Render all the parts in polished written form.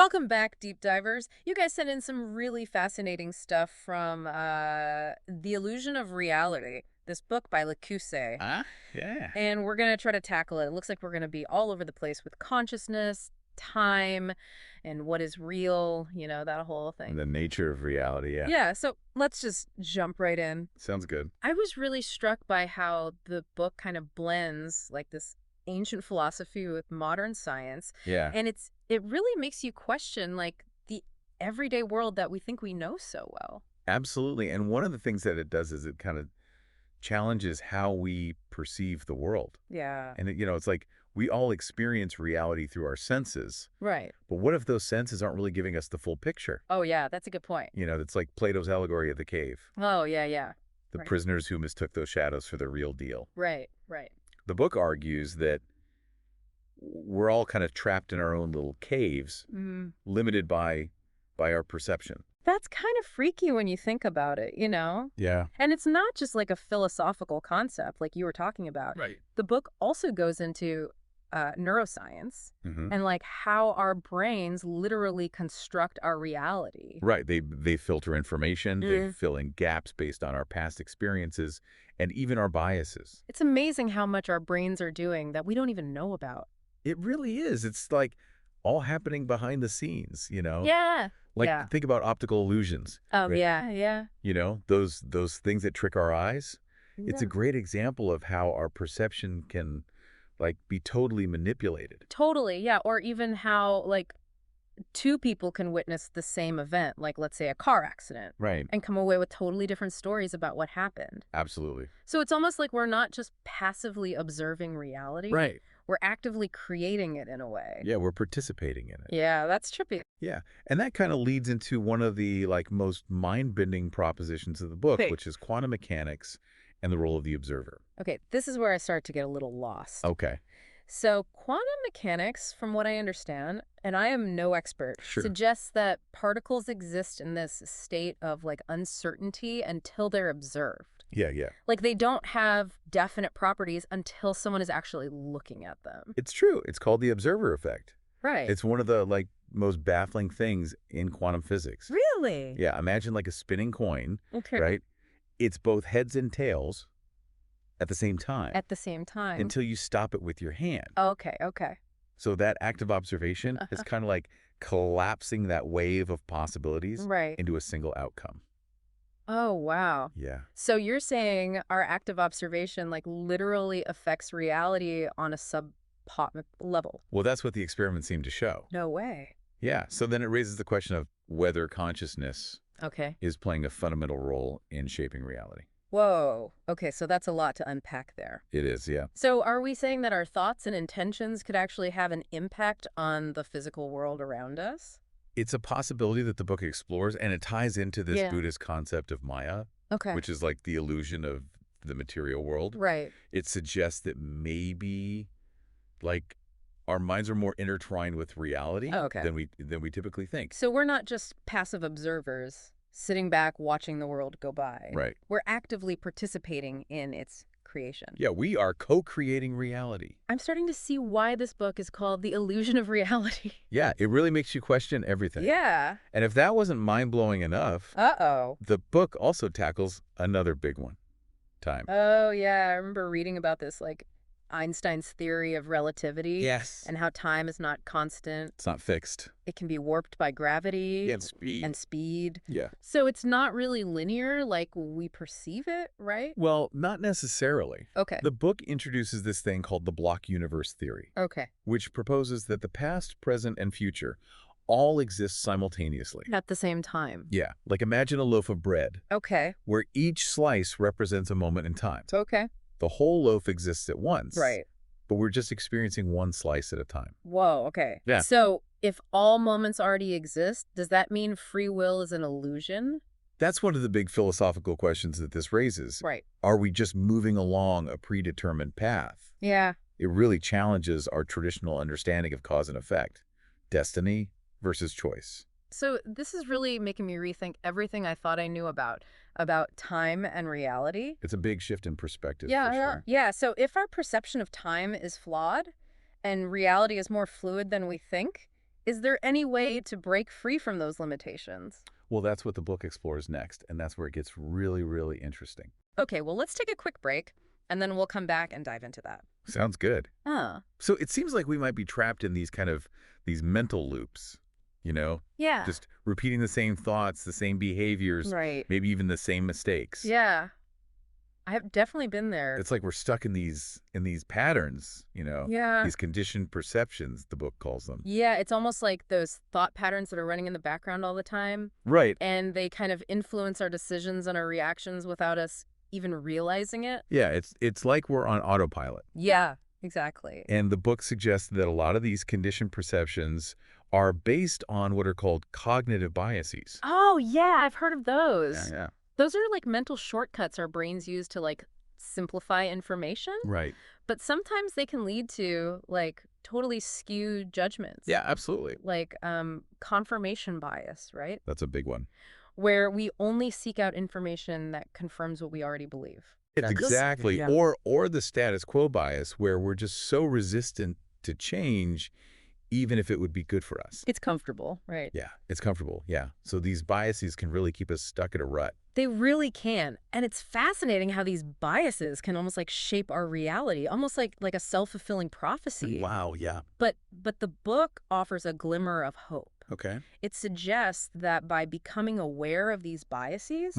Welcome back, deep divers. You guys sent in some really fascinating stuff from The Illusion of Reality, this book by LeCusey. Yeah. And we're going to try to tackle it. It looks like we're going to be all over the place with consciousness, time, and what is real, that whole thing. The nature of reality, yeah. Yeah, so let's just jump right in. Sounds good. I was really struck by how the book kind of blends like this ancient philosophy with modern science. Yeah. And it really makes you question like the everyday world that we think we know so well. Absolutely. And one of the things that it does is it kind of challenges how we perceive the world. Yeah. And, it's like we all experience reality through our senses. Right. But what if those senses aren't really giving us the full picture? Oh, yeah, that's a good point. It's like Plato's allegory of the cave. Oh, yeah, yeah. The Right. prisoners who mistook those shadows for the real deal. Right, right. The book argues that we're all kind of trapped in our own little caves, limited by our perception. That's kind of freaky when you think about it, Yeah. And it's not just like a philosophical concept like you were talking about. Right. The book also goes into neuroscience and like how our brains literally construct our reality. Right. They filter information, they fill in gaps based on our past experiences, and even our biases. It's amazing how much our brains are doing that we don't even know about. It really is. It's like all happening behind the scenes, Yeah. Like, yeah. think about optical illusions. Oh, right? yeah. Those things that trick our eyes. It's a Yeah. great example of how our perception can, like, be totally manipulated. Totally, yeah. Or even how, like, two people can witness the same event, like, let's say a car accident, Right. and come away with totally different stories about what happened. Absolutely. So it's almost like we're not just passively observing reality. Right. We're actively creating it in a way. Yeah, we're participating in it. Yeah, that's trippy. Yeah. And that kind of leads into one of the, like, most mind-bending propositions of the book, Hey. which is quantum mechanics and the role of the observer. Okay, this is where I start to get a little lost. Okay. So quantum mechanics, from what I understand, and I am no expert, Sure. suggests that particles exist in this state of like uncertainty until they're observed. Yeah. Like they don't have definite properties until someone is actually looking at them. It's true. It's called the observer effect. Right. It's one of the, like, most baffling things in quantum physics. Really? Yeah, imagine like a spinning coin, Okay. right? It's both heads and tails at the same time At the same time. until you stop it with your hand. Okay. So that act of observation is kind of like collapsing that wave of possibilities Right. into a single outcome. Oh, wow. Yeah. So you're saying our active observation like literally affects reality on a subatomic level. Well, that's what the experiments seem to show. No way. Yeah. So then it raises the question of whether consciousness Okay. is playing a fundamental role in shaping reality. Whoa. Okay, so that's a lot to unpack there. It is, yeah. So are we saying that our thoughts and intentions could actually have an impact on the physical world around us? It's a possibility that the book explores, and it ties into this Yeah. Buddhist concept of Maya, Okay. which is like the illusion of the material world. Right. It suggests that maybe, like, our minds are more intertwined with reality Oh, okay. than we typically think. So we're not just passive observers sitting back watching the world go by. Right. We're actively participating in its creation. Yeah, we are co-creating reality. I'm starting to see why this book is called The Illusion of Reality. Yeah, it really makes you question everything. Yeah. And if that wasn't mind-blowing enough, Uh-oh. the book also tackles another big one, time. Oh, yeah. I remember reading about this, like Einstein's theory of relativity. Yes. And how time is not constant. It's not fixed. It can be warped by gravity. And speed. And speed. Yeah. So it's not really linear like we perceive it, right? Well, not necessarily. Okay. The book introduces this thing called the block universe theory, Okay. which proposes that the past, present, and future all exist simultaneously. At the same time. Yeah, like imagine a loaf of bread, Okay. where each slice represents a moment in time. Okay. The whole loaf exists at once. Right. But we're just experiencing one slice at a time. Whoa, okay. Yeah. So if all moments already exist, does that mean free will is an illusion? That's one of the big philosophical questions that this raises. Right. Are we just moving along a predetermined path? Yeah. It really challenges our traditional understanding of cause and effect, destiny versus choice. So this is really making me rethink everything I thought I knew about time and reality. It's a big shift in perspective, Yeah, for sure. yeah. So if our perception of time is flawed and reality is more fluid than we think, Is there any way to break free from those limitations? Well, that's what the book explores next, and that's where it gets really, really interesting. Okay, well, let's take a quick break, and then we'll come back and dive into that. Sounds good. Oh. So it seems like we might be trapped in these mental loops, you know? Yeah. Just repeating the same thoughts, the same behaviors, Right. maybe even the same mistakes. Yeah. I have definitely been there. It's like we're stuck in these patterns, Yeah. these conditioned perceptions, the book calls them. Yeah, it's almost like those thought patterns that are running in the background all the time, Right. and they kind of influence our decisions and our reactions without us even realizing it. Yeah, it's like we're on autopilot. Yeah, exactly. And the book suggests that a lot of these conditioned perceptions are based on what are called cognitive biases. Oh, yeah, I've heard of those. Yeah. Those are like mental shortcuts our brains use to like simplify information, Right. but sometimes they can lead to like totally skewed judgments. Yeah, absolutely. Like confirmation bias, right? That's a big one. Where we only seek out information that confirms what we already believe. It's exactly. Yeah. Or the status quo bias, where we're just so resistant to change, even if it would be good for us. It's comfortable, right? Yeah, it's comfortable. Yeah. So these biases can really keep us stuck in a rut. They really can. And it's fascinating how these biases can almost like shape our reality, almost like a self-fulfilling prophecy. Wow. Yeah. But the book offers a glimmer of hope. Okay. It suggests that by becoming aware of these biases,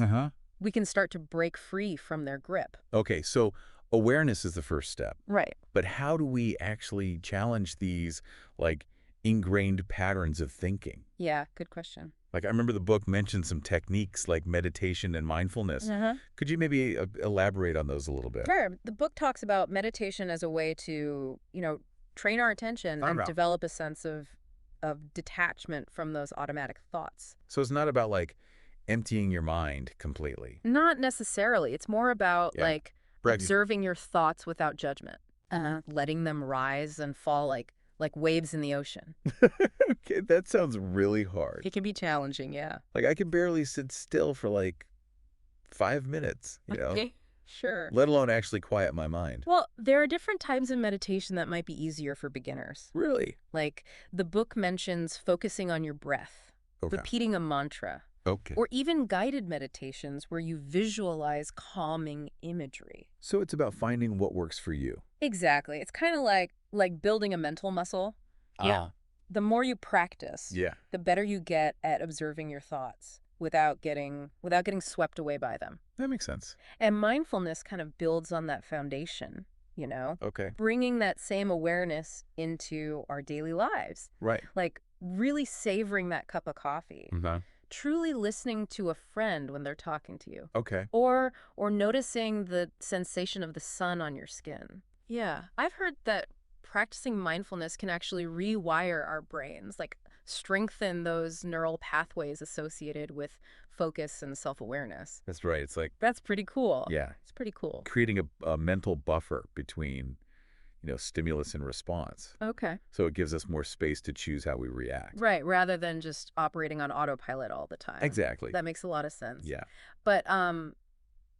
we can start to break free from their grip. Okay. So awareness is the first step. Right. But how do we actually challenge these, like, ingrained patterns of thinking? Yeah, good question. Like, I remember the book mentioned some techniques like meditation and mindfulness. Could you maybe elaborate on those a little bit? Sure. The book talks about meditation as a way to, train our attention and develop a sense of detachment from those automatic thoughts. So it's not about, like, emptying your mind completely. Not necessarily. It's more about, like, observing your thoughts without judgment. Letting them rise and fall like waves in the ocean. Okay, that sounds really hard. It can be challenging, yeah. Like, I can barely sit still for, like, 5 minutes, Okay, sure. let alone actually quiet my mind. Well, there are different types of meditation that might be easier for beginners. Really? Like, the book mentions focusing on your breath, Okay. repeating a mantra, Okay. or even guided meditations where you visualize calming imagery. So it's about finding what works for you. Exactly. It's kind of like building a mental muscle. Yeah. The more you practice, Yeah. the better you get at observing your thoughts without getting swept away by them. That makes sense. And mindfulness kind of builds on that foundation, Okay. bringing that same awareness into our daily lives. Right. Like really savoring that cup of coffee, truly listening to a friend when they're talking to you, Okay. or noticing the sensation of the sun on your skin. Yeah, I've heard that practicing mindfulness can actually rewire our brains, like strengthen those neural pathways associated with focus and self-awareness. That's right. It's like, That's pretty cool. yeah, It's pretty cool. creating a mental buffer between, stimulus and response. Okay. So it gives us more space to choose how we react. Right, rather than just operating on autopilot all the time. Exactly. That makes a lot of sense. Yeah. But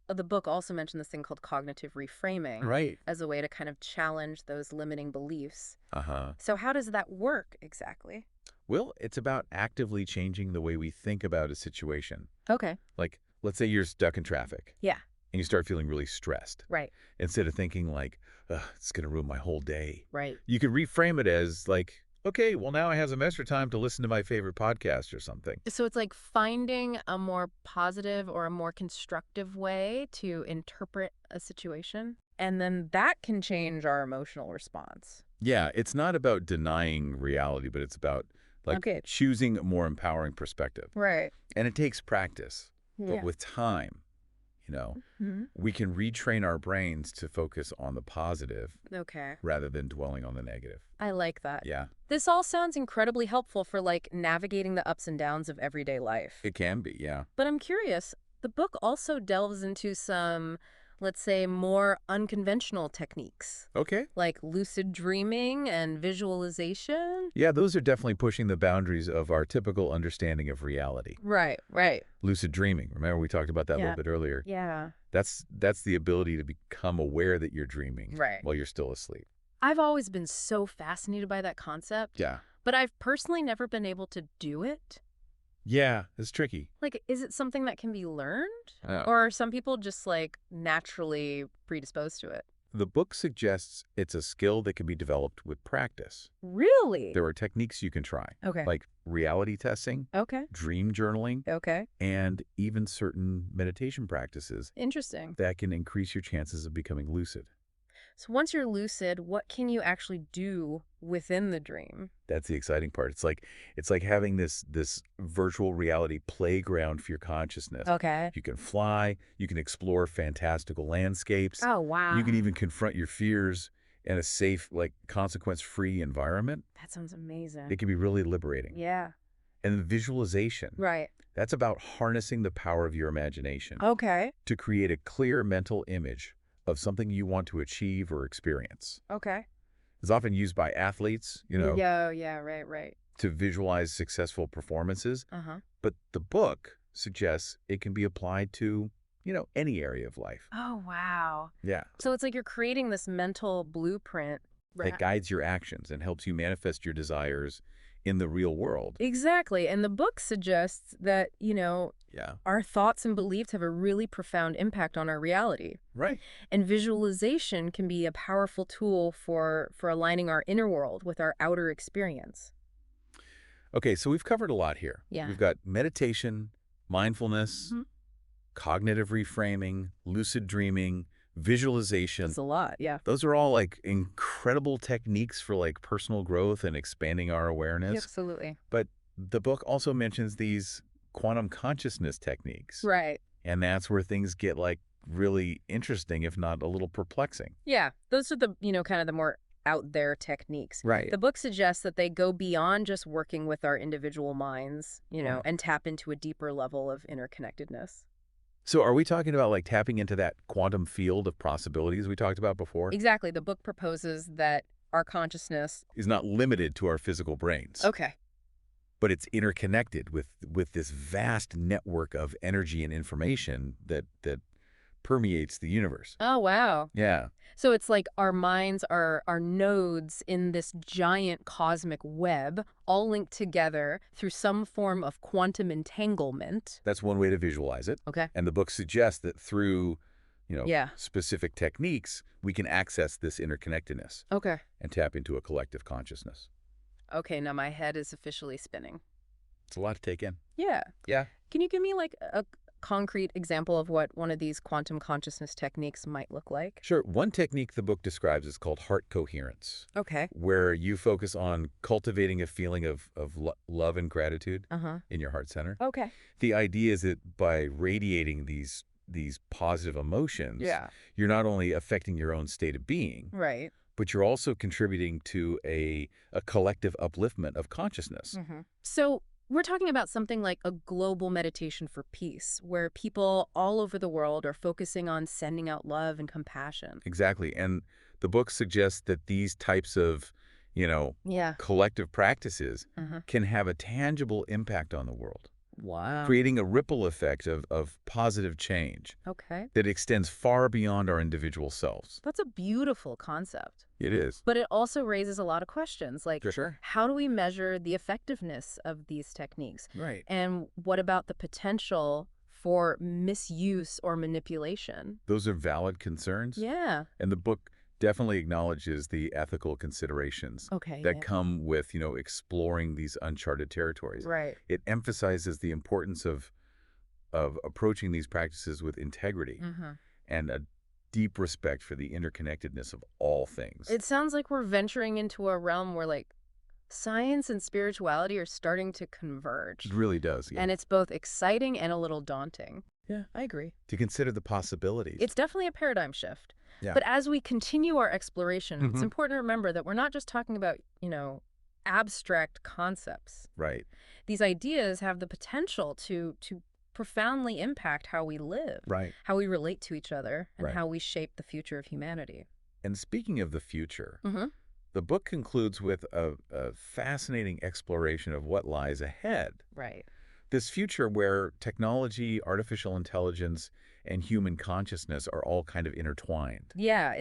the book also mentioned this thing called cognitive reframing Right. as a way to kind of challenge those limiting beliefs. Uh-huh. So how does that work exactly? Well, it's about actively changing the way we think about a situation. Okay. Like, let's say you're stuck in traffic. Yeah. And you start feeling really stressed. Right. Instead of thinking like, ugh, it's going to ruin my whole day. Right. You could reframe it as like, okay, well, now I have some extra time to listen to my favorite podcast or something. So it's like finding a more positive or a more constructive way to interpret a situation. And then that can change our emotional response. Yeah, it's not about denying reality, but it's about choosing a more empowering perspective. Right. And it takes practice. Yeah. But with time, we can retrain our brains to focus on the positive Okay. rather than dwelling on the negative. I like that. Yeah, This all sounds incredibly helpful for like navigating the ups and downs of everyday life. it can be, yeah. But I'm curious, the book also delves into some, let's say, more unconventional techniques, Okay. like lucid dreaming and visualization. Yeah, those are definitely pushing the boundaries of our typical understanding of reality. Right, right. Lucid dreaming, remember we talked about that a Yeah. little bit earlier. Yeah. That's the ability to become aware that you're dreaming Right. while you're still asleep. I've always been so fascinated by that concept, Yeah. but I've personally never been able to do it. Yeah, it's tricky. Like, is it something that can be learned? Yeah. Or are some people just, like, naturally predisposed to it? The book suggests it's a skill that can be developed with practice. Really? There are techniques you can try, Okay. like reality testing, Okay. dream journaling, Okay. and even certain meditation practices Interesting. that can increase your chances of becoming lucid. So once you're lucid, what can you actually do within the dream? That's the exciting part. It's like having this virtual reality playground for your consciousness. Okay. You can fly, you can explore fantastical landscapes, Oh, you wow. can even confront your fears in a safe, like consequence-free environment. That sounds amazing. It can be really liberating. Yeah. And visualization, Right. that's about harnessing the power of your imagination Okay. to create a clear mental image of something you want to achieve or experience. Okay. It's often used by athletes, Yeah, right. to visualize successful performances. Uh-huh. But the book suggests it can be applied to, any area of life. Oh, wow. Yeah. So it's like you're creating this mental blueprint. That guides your actions and helps you manifest your desires in the real world. Exactly. And the book suggests that, Yeah. our thoughts and beliefs have a really profound impact on our reality. Right. And visualization can be a powerful tool for aligning our inner world with our outer experience. Okay, so we've covered a lot here. Yeah. We've got meditation, mindfulness, Mhm. cognitive reframing, lucid dreaming, visualization. It's a lot, yeah. Those are all like incredible techniques for like personal growth and expanding our awareness. Absolutely. But the book also mentions these quantum consciousness techniques. Right. And that's where things get like really interesting, if not a little perplexing. Yeah. Those are the, kind of the more out there techniques. Right. The book suggests that they go beyond just working with our individual minds, Right. and tap into a deeper level of interconnectedness. So are we talking about like tapping into that quantum field of possibilities we talked about before? Exactly. The book proposes that our consciousness. Is not limited to our physical brains. Okay. But it's interconnected with this vast network of energy and information that permeates the universe. Oh, wow. Yeah. So it's like our minds are nodes in this giant cosmic web, all linked together through some form of quantum entanglement. That's one way to visualize it. Okay. And the book suggests that through, Yeah. specific techniques, we can access this interconnectedness Okay. and tap into a collective consciousness. Okay, now my head is officially spinning. It's a lot to take in. Yeah. Yeah. Can you give me like a concrete example of what one of these quantum consciousness techniques might look like? Sure. One technique the book describes is called heart coherence, Okay. where you focus on cultivating a feeling of love and gratitude Uh-huh. in your heart center. Okay. The idea is that by radiating these positive emotions, Yeah. you're not only affecting your own state of being, Right. but you're also contributing to a collective upliftment of consciousness. Mm-hmm. So we're talking about something like a global meditation for peace, where people all over the world are focusing on sending out love and compassion. Exactly. And the book suggests that these types of, Yeah. collective practices Uh-huh. can have a tangible impact on the world, Wow. creating a ripple effect of positive change Okay. that extends far beyond our individual selves. That's a beautiful concept. It is. But it also raises a lot of questions, like Sure. how do we measure the effectiveness of these techniques? Right. And what about the potential for misuse or manipulation? Those are valid concerns. Yeah. And the book definitely acknowledges the ethical considerations Okay. that Yeah. come with, exploring these uncharted territories. Right. It emphasizes the importance of approaching these practices with integrity Mm-hmm. and a deep respect for the interconnectedness of all things. It sounds like we're venturing into a realm where like science and spirituality are starting to converge. It really does. Yeah. And it's both exciting and a little daunting. Yeah. I agree. To consider the possibilities. It's definitely a paradigm shift. Yeah. But as we continue our exploration, it's Mhm. important to remember that we're not just talking about, abstract concepts. Right. These ideas have the potential to profoundly impact how we live, Right. how we relate to each other, and Right. how we shape the future of humanity. And speaking of the future, Mm-hmm. the book concludes with a fascinating exploration of what lies ahead. Right. This future where technology, artificial intelligence, and human consciousness are all kind of intertwined. Yeah,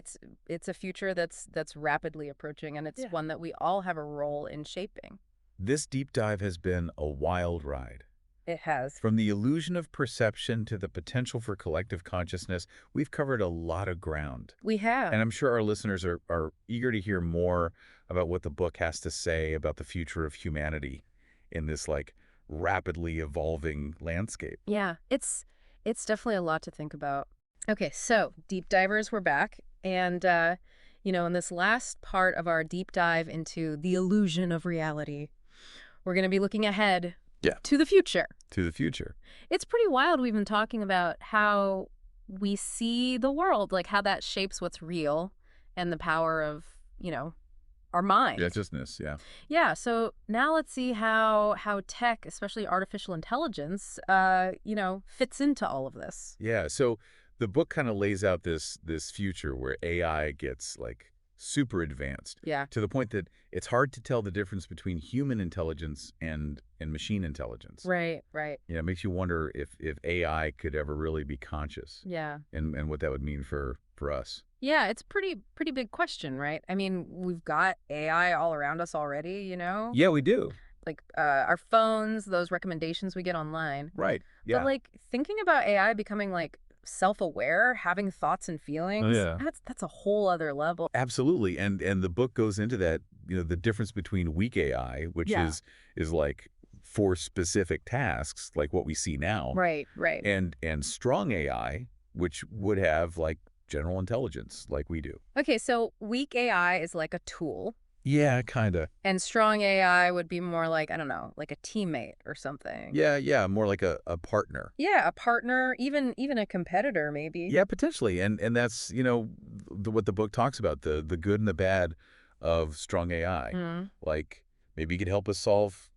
it's a future that's rapidly approaching, and it's one that we all have a role in shaping. This deep dive has been a wild ride. It has. From the illusion of perception to the potential for collective consciousness, we've covered a lot of ground. We have. And I'm sure our listeners are eager to hear more about what the book has to say about the future of humanity in this, like, rapidly evolving landscape. Yeah, it's definitely a lot to think about. Okay, so deep divers, we're back. And, in this last part of our deep dive into the illusion of reality, we're going to be looking ahead to the future. To the future. It's pretty wild. We've been talking about how we see the world, like how that shapes what's real and the power of, our minds. Consciousness, yeah. Yeah, so now let's see how tech, especially artificial intelligence, fits into all of this. Yeah, so the book kind of lays out this future where AI gets, like, super advanced. Yeah. To the point that it's hard to tell the difference between human intelligence and machine intelligence. Right, right. It makes you wonder if AI could ever really be conscious. Yeah. And what that would mean for us. Yeah, it's pretty big question, right? I mean, we've got AI all around us already, Yeah, we do. Like our phones, those recommendations we get online. Right. Yeah. But like thinking about AI becoming like self-aware, having thoughts and feelings, that's a whole other level. Absolutely. And the book goes into that, the difference between weak AI, which is like for specific tasks, like what we see now. Right, right. And strong AI, which would have like general intelligence like we do. Okay, so weak AI is like a tool. Yeah, kind of. And strong AI would be more like, I don't know, like a teammate or something. Yeah, more like a partner. Yeah, a partner, even a competitor maybe. Yeah, potentially. And that's, what the book talks about, the good and the bad of strong AI. Mm. Like maybe it could help us solve,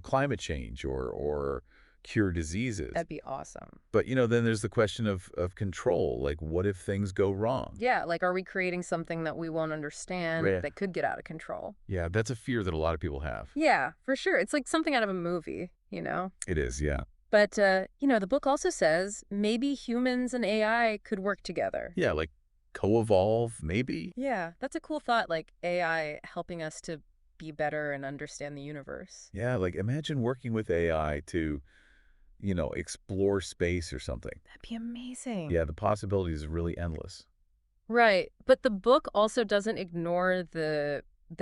climate change or cure diseases. That'd be awesome. But, then there's the question of control. Like, what if things go wrong? Yeah, like are we creating something that we won't understand that could get out of control? Yeah, that's a fear that a lot of people have. Yeah, for sure. It's like something out of a movie, It is, yeah. But, the book also says maybe humans and AI could work together. Yeah, like co-evolve, maybe? Yeah, that's a cool thought, like AI helping us to be better and understand the universe. Yeah, like imagine working with AI to explore space or something. That'd be amazing. Yeah, the possibilities are really endless. Right. But the book also doesn't ignore the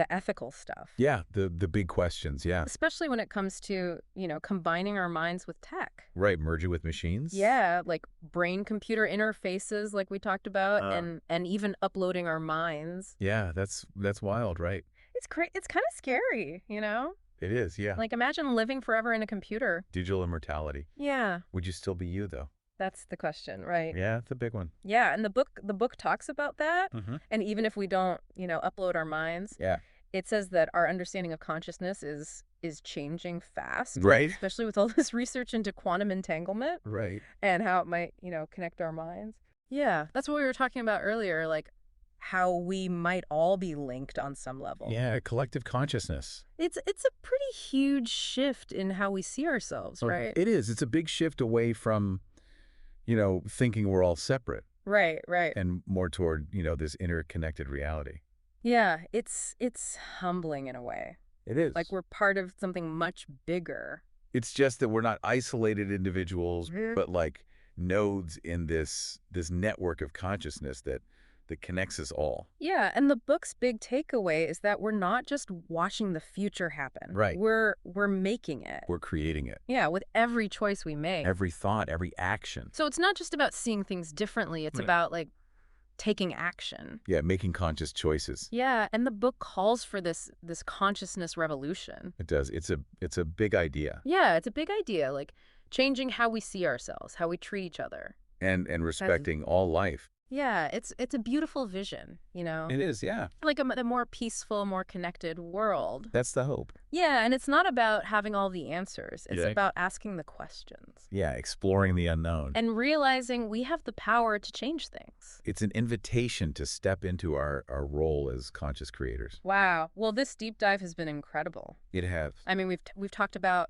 ethical stuff. Yeah, the big questions, yeah. Especially when it comes to, combining our minds with tech. Right, merge it with machines? Yeah, like brain-computer interfaces like we talked about, and even uploading our minds. Yeah, that's wild, right? It's it's kind of scary, It is, yeah. Like imagine living forever in a computer. Digital immortality. Yeah. Would you still be you, though? That's the question, right? Yeah, it's a big one. Yeah, and the book talks about that. Mm-hmm. And even if we don't, upload our minds, it says that our understanding of consciousness is changing fast. Right. Especially with all this research into quantum entanglement. Right. And how it might, connect our minds. Yeah, that's what we were talking about earlier, like how we might all be linked on some level. Yeah, collective consciousness. It's a pretty huge shift in how we see ourselves, right? It is. It's a big shift away from, thinking we're all separate. Right, right. And more toward, this interconnected reality. Yeah, it's humbling in a way. It is. Like we're part of something much bigger. It's just that we're not isolated individuals, but like nodes in this network of consciousness that connects us all. Yeah, and the book's big takeaway is that we're not just watching the future happen. Right. We're making it. We're creating it. Yeah, with every choice we make. Every thought, every action. So it's not just about seeing things differently. It's about like taking action. Yeah, making conscious choices. Yeah, and the book calls for this consciousness revolution. It does. It's a big idea. Yeah, it's a big idea, like changing how we see ourselves, how we treat each other. And respecting all life. Yeah, it's a beautiful vision, It is, yeah. Like a more peaceful, more connected world. That's the hope. Yeah, and it's not about having all the answers. It's Yeah. about asking the questions. Yeah, exploring the unknown. And realizing we have the power to change things. It's an invitation to step into our role as conscious creators. Wow. Well, this deep dive has been incredible. It has. I mean, we've talked about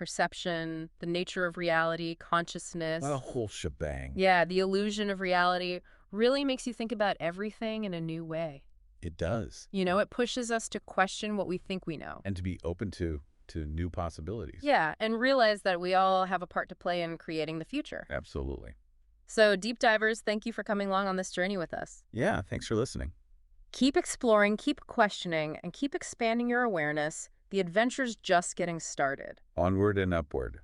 perception, the nature of reality, A consciousness. whole shebang. Yeah, the illusion of reality really makes you think about everything in a new way. It does. It pushes us to question what we think we know. And to be open to new possibilities. Yeah, and realize that we all have a part to play in creating the future. Absolutely. So, deep divers, thank you for coming along on this journey with us. Yeah, thanks for listening. Keep exploring, keep questioning, and keep expanding your awareness. The adventure's just getting started. Onward and upward.